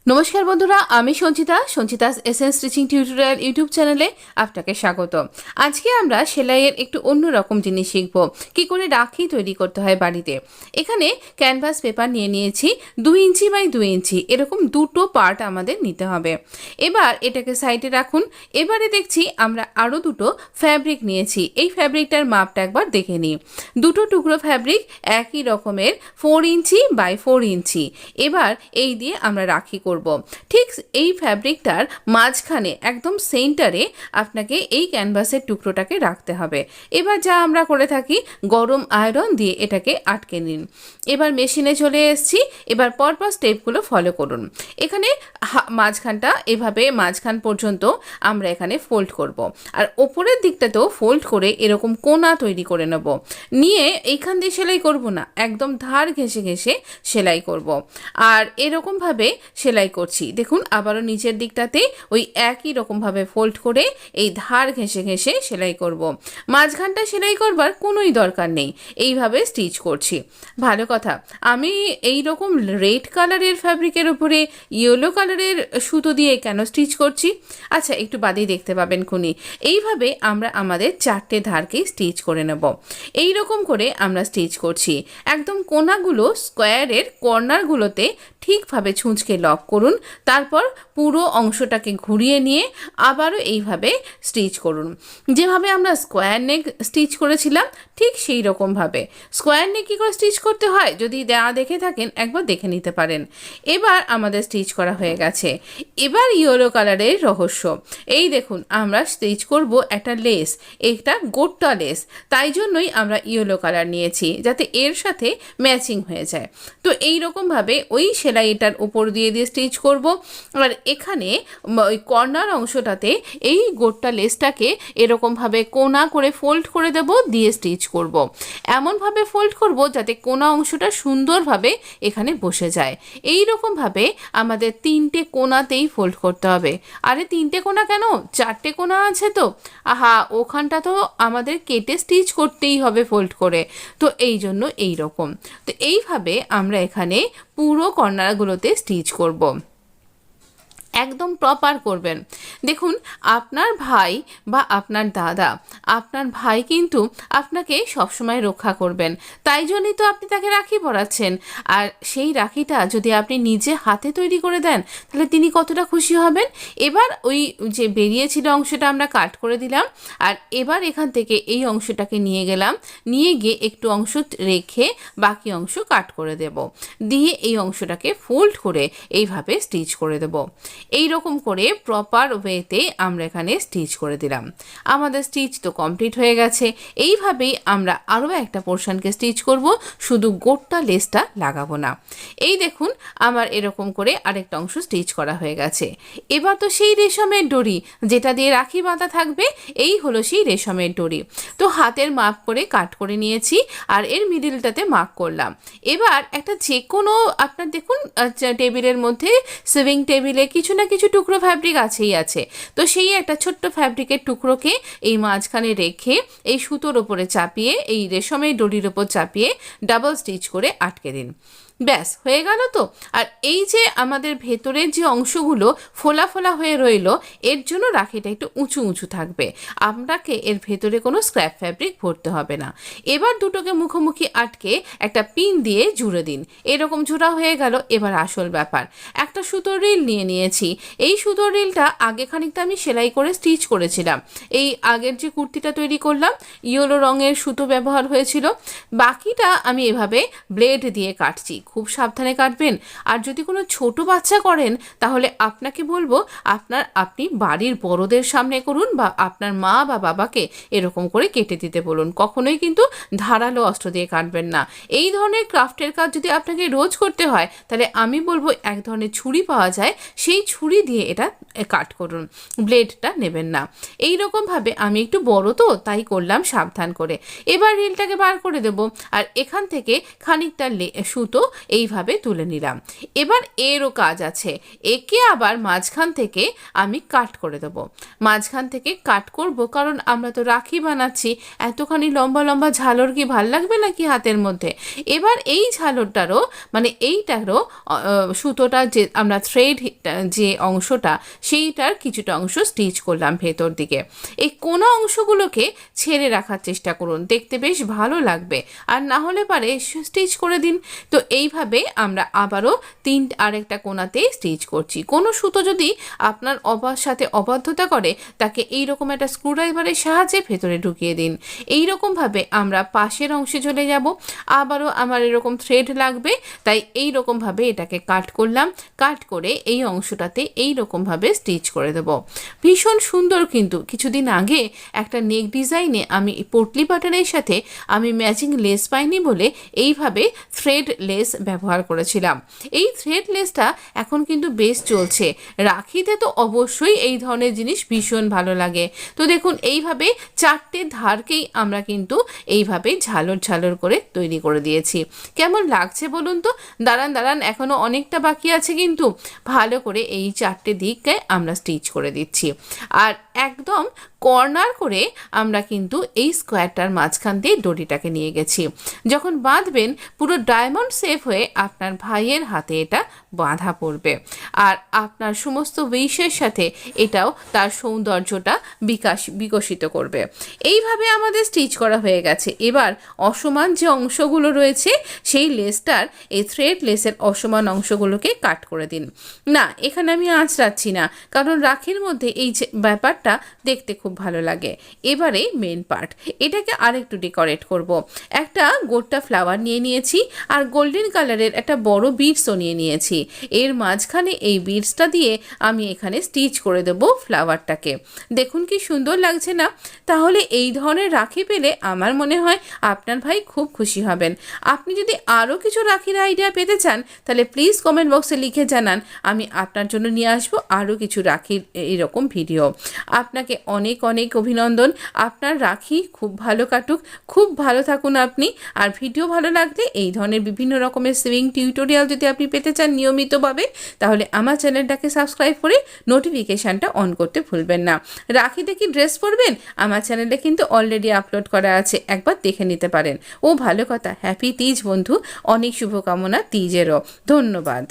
নমস্কার বন্ধুরা, আমি Sanchita's SN stitching tutorial YouTube চ্যানেলে আপনাকে স্বাগত। আজকে আমরা সেলাইয়ের একটু অন্যরকম জিনিস শিখব, কি করে রাখি তৈরি করতে হয় বাড়িতে। এখানে ক্যানভাস পেপার নিয়ে নিয়েছি 2 ইঞ্চি বাই 2 ইঞ্চি, এরকম দুটো পার্ট আমাদের নিতে হবে। এবার এটাকে সাইডে রাখুন। এবারে দেখছি আমরা আরও দুটো ফ্যাব্রিক নিয়েছি। এই ফ্যাব্রিকটার মাপটা একবার দেখে নিই। দুটো টুকরো ফ্যাব্রিক একই রকমের 4 ইঞ্চি বাই 4 ইঞ্চি। এবার এই দিয়ে আমরা রাখি করব। ঠিক এই ফ্যাব্রিকটার মাঝখানে একদম সেন্টারে আপনাকে এই ক্যানভাসের টুকরোটাকে রাখতে হবে। এবার যা আমরা করে থাকি, গরম আয়রন দিয়ে এটাকে আটকে নিন। এবার মেশিনে চলে এসেছি। এবার পরপর স্টেপগুলো ফলো করুন। এখানে মাঝখানটা এভাবে মাঝখান পর্যন্ত আমরা এখানে ফোল্ড করব, আর ওপরের দিকটাতেও ফোল্ড করে এরকম কোনা তৈরি করে নেব। নিয়ে এইখান দিয়ে সেলাই করব না, একদম ধার ঘেঁষে ঘেঁষে সেলাই করব। আর এরকমভাবে সেলাই করছি, দেখুন আবারও নিচের দিকটাতে ওই একই রকমভাবে ফোল্ড করে এই ধার ঘেঁষে ঘেঁষে সেলাই করব। মাঝখানটা সেলাই করবার কোনোই দরকার নেই, এইভাবে স্টিচ করছি। ভালো কথা, আমি এই রকম রেড কালারের ফ্যাব্রিকের উপরে ইয়েলো কালারের সুতো দিয়ে কেন স্টিচ করছি, আচ্ছা একটু বাদেই দেখতে পাবেন খুনি। এইভাবে আমরা আমাদের 4টে ধারকে স্টিচ করে নেব। এই রকম করে আমরা স্টিচ করছি। একদম কোনাগুলো স্কোয়ারের কর্নারগুলোতে ঠিকভাবে ছুঁচকে লক করুন। তারপর পুরো অংশটাকে ঘুরিয়ে নিয়ে আবারও এইভাবে স্টিচ করুন। যেভাবে আমরা স্কোয়ার নেক স্টিচ করেছিলাম ঠিক সেই রকমভাবে। স্কোয়ার নেক কী করে স্টিচ করতে হয় যদি দেখে থাকেন একবার দেখে নিতে পারেন। এবার আমাদের স্টিচ করা হয়ে গেছে। এবার ইয়েলো কালারের রহস্য, এই দেখুন আমরা স্টিচ করব একটা লেস, একটা গোটা লেস। তাই জন্যই আমরা ইয়েলো কালার নিয়েছি, যাতে এর সাথে ম্যাচিং হয়ে যায়। তো এই রকমভাবে ওই সেলাইটার উপর দিয়ে দিয়ে স্টিচ করব। আর এখানে ওই কর্নার অংশটাতে এই গোটা লেসটাকে এরকমভাবে কোনা করে ফোল্ড করে দেব, দিয়ে স্টিচ করব। এমনভাবে ফোল্ড করব যাতে কোনা অংশটা সুন্দরভাবে এখানে বসে যায়। এই রকমভাবে আমাদের 3টে কোনাতেই ফোল্ড করতে হবে। আরে 3টে কোনা কেন, 4টে কোনা আছে তো। আহা, ওখানটা তো আমাদের কেটে স্টিচ করতেই হবে ফোল্ড করে, তো এই জন্য এই রকম। তো এইভাবে আমরা এখানে পুরো কর্নারগুলোতে স্টিচ করব। একদম প্রপার করবেন। দেখুন আপনার ভাই বা আপনার দাদা, আপনার ভাই কিন্তু আপনাকে সবসময় রক্ষা করবেন, তাই জন্যই তো আপনি তাকে রাখি পরাচ্ছেন। আর সেই রাখিটা যদি আপনি নিজে হাতে তৈরি করে দেন তাহলে তিনি কতটা খুশি হবেন। এবার ওই যে বেরিয়েছিল অংশটা আমরা কাট করে দিলাম, আর এবার এখান থেকে এই অংশটাকে নিয়ে গেলাম, নিয়ে গিয়ে একটু অংশ রেখে বাকি অংশ কাট করে দেব, দিয়ে এই অংশটাকে ফোল্ড করে এইভাবে স্টিচ করে দেব। এই রকম করে প্রপার ওয়েতে আমরা এখানে স্টিচ করে দিলাম। আমাদের স্টিচ তো কমপ্লিট হয়ে গেছে। এইভাবেই আমরা আরও একটা পোর্শনকে স্টিচ করব, শুধু গোটা লেসটা লাগাবো না। এই দেখুন আমার এরকম করে আরেকটা অংশ স্টিচ করা হয়ে গেছে। এবার তো সেই রেশমের দড়ি যেটা দিয়ে রাখি বাঁধা থাকবে, এই হলো সেই রেশমের দড়ি। তো হাতের মাপ করে কাট করে নিয়েছি, আর এর মিডিলটাতে মার্ক করলাম। এবার একটা যে কোনো আপনার দেখুন টেবিলের মধ্যে সেভিং টেবিলে কিছু না কিছু টুকরো ফ্যাব্রিক আছেই আছে, তো সেই একটা ছোট্ট ফ্যাব্রিকের টুকরোকে এই মাঝখানে রেখে এই সুতোর ওপরে চাপিয়ে, এই রেশমের দড়ির ওপর চাপিয়ে ডাবল স্টিচ করে আটকে দিন। ব্যাস হয়ে গেল তো। আর এই যে আমাদের ভেতরের যে অংশগুলো ফোলা ফোলা হয়ে রইল, এর জন্য রাখিটা একটু উঁচু উঁচু থাকবে। আপনাকে এর ভেতরে কোনো স্ক্র্যাপ ফ্যাব্রিক ভরতে হবে না। এবার দুটোকে মুখোমুখি আটকে একটা পিন দিয়ে জুড়ে দিন। এরকম জোড়া হয়ে গেল। এবার আসল ব্যাপার, একটা সুতোর রিল নিয়ে নিয়েছি। এই সুতোর রিলটা আগে খানিকটা আমি সেলাই করে স্টিচ করেছিলাম। এই আগের যে কুর্তিটা তৈরি করলাম ইয়েলো রঙের সুতো ব্যবহার হয়েছিল। বাকিটা আমি এভাবে ব্লেড দিয়ে কাটছি, খুব সাবধানে কাটবেন। আর যদি কোনো ছোট বাচ্চা করেন তাহলে আপনাকে বলবো আপনি বাড়ির বড়দের সামনে করুন, বা আপনার মা বা বাবাকে এরকম করে কেটে দিতে বলুন। কখনোই কিন্তু ধারালো অস্ত্র দিয়ে কাটবেন না। এই ধরনের ক্রাফটের কাজ যদি আপনাকে রোজ করতে হয় তাহলে আমি বলবো এক ধরনের ছুরি পাওয়া যায়, সেই ছুরি দিয়ে এটা কাট করুন, ব্লেডটা নেবেন না। এই রকমভাবে আমি একটু বড় তো তাই করলাম সাবধান করে। এবার রিলটাকে বার করে দেব আর এখান থেকে খানিকটা সুতো এইভাবে তুলে নিলাম। এবার এরও কাজ আছে, একে আবার মাঝখান থেকে আমি কাট করে দেব। মাঝখান থেকে কাট করব কারণ আমরা তো রাখি বানাচ্ছি, এতখানি লম্বা লম্বা ঝালর কি ভাল লাগবে নাকি হাতের মধ্যে। এবার এই ঝালরটারও মানে এইটারও সুতোটা যে আমরা থ্রেড যে অংশটা সেইটার কিছুটা অংশ স্টিচ করলাম ভেতর দিকে। এই কোনা অংশগুলোকে ছেড়ে রাখার চেষ্টা করুন, দেখতে বেশ ভালো লাগবে। আর না হলে পারে স্টিচ করে দিন। তো এইভাবে আমরা আবারও আরেকটা কোনাতে স্টিচ করছি। কোনো সুতো যদি আপনার সাথে অবাধ্যতা করে তাকে এইরকম একটা স্ক্রুড্রাইভারের সাহায্যে ভেতরে ঢুকিয়ে দিন। এইরকমভাবে আমরা পাশের অংশে চলে যাব। আবারও আমার এরকম থ্রেড লাগবে, তাই এইরকমভাবে এটাকে কাট করলাম। কাট করে এই অংশটাতে এইরকমভাবে স্টিচ করে দেব। ভীষণ সুন্দর। কিন্তু কিছুদিন আগে একটা নেক ডিজাইনে আমি পোটলি বাটনের সাথে আমি ম্যাচিং লেস পাইনি বলে এইভাবে থ্রেড লেস ব্যবহার করেছিলাম। এই থ্রেড লেসটা এখন কিন্তু বেশ চলছে। রাখিতে তো অবশ্যই এই ধরনের জিনিস ভীষণ ভালো লাগে। তো দেখুন এইভাবে 4টে ধারকেই আমরা কিন্তু এইভাবে ঝালর ঝালর করে তৈরি করে দিয়েছি। কেমন লাগছে বলুন তো? দাঁড়ান এখনও অনেকটা বাকি আছে, কিন্তু ভালো করে এই 4টে দিককে আমরা স্টিচ করে দিচ্ছি। আর একদম কর্নার করে আমরা কিন্তু এই স্কোয়ারটার মাঝখান দিয়ে দড়িটাকে নিয়ে গেছি। যখন বাঁধবেন পুরো ডায়মন্ড শেপ হয়ে আপনার ভাইয়ের হাতে এটা বাঁধা পড়বে। আর আপনার সমস্ত উইশের সাথে এটাও তার সৌন্দর্যটা বিকশিত করবে। এইভাবে আমাদের স্টিচ করা হয়ে গেছে। এবার অসমান যে অংশগুলো রয়েছে সেই লেসটার এই থ্রেড লেসের অসমান অংশগুলোকে কাট করে দিন। না, এখানে আমি আঁচড়াচ্ছি না, কারণ রাখির মধ্যে এই যে ব্যাপারটা দেখতে খুব ভালো লাগে। এবারে মেন পার্ট, এটাকে আরেকটু ডেকোরেট করব। একটা গোটা ফ্লাওয়ার নিয়ে নিয়েছি আর গোল্ডেন কালারের একটা বড় বিডসও নিয়ে নিয়েছি। এর মাঝখানে এই বিডসটা দিয়ে আমি এখানে স্টিচ করে দেব ফ্লাওয়ারটাকে। দেখুন কি সুন্দর লাগছে না? তাহলে এই ধরনের রাখি পেলে আমার মনে হয় আপনার ভাই খুব খুশি হবেন। আপনি যদি আরও কিছু রাখির আইডিয়া পেতে চান তাহলে প্লিজ কমেন্ট বক্সে লিখে জানান, আমি আপনার জন্য নিয়ে আসবো আরও কিছু রাখির এরকম ভিডিও। আপনাকে অনেক অনেক অভিনন্দন। আপনার রাখি খুব ভালো কাটুক, খুব ভালো থাকুন আপনি। আর ভিডিও ভালো লাগলে এই ধরনের বিভিন্ন রকমের সুইং টিউটোরিয়াল যদি আপনি পেতে চান নিয়মিতভাবে, তাহলে আমার চ্যানেলটাকে সাবস্ক্রাইব করে নোটিফিকেশানটা অন করতে ভুলবেন না। রাখিতে কি ড্রেস পরবেন আমার চ্যানেলে কিন্তু অলরেডি আপলোড করা আছে, একবার দেখে নিতে পারেন। ও ভালো কথা, হ্যাপি তিজ বন্ধু, অনেক শুভকামনা তিজেরও। ধন্যবাদ।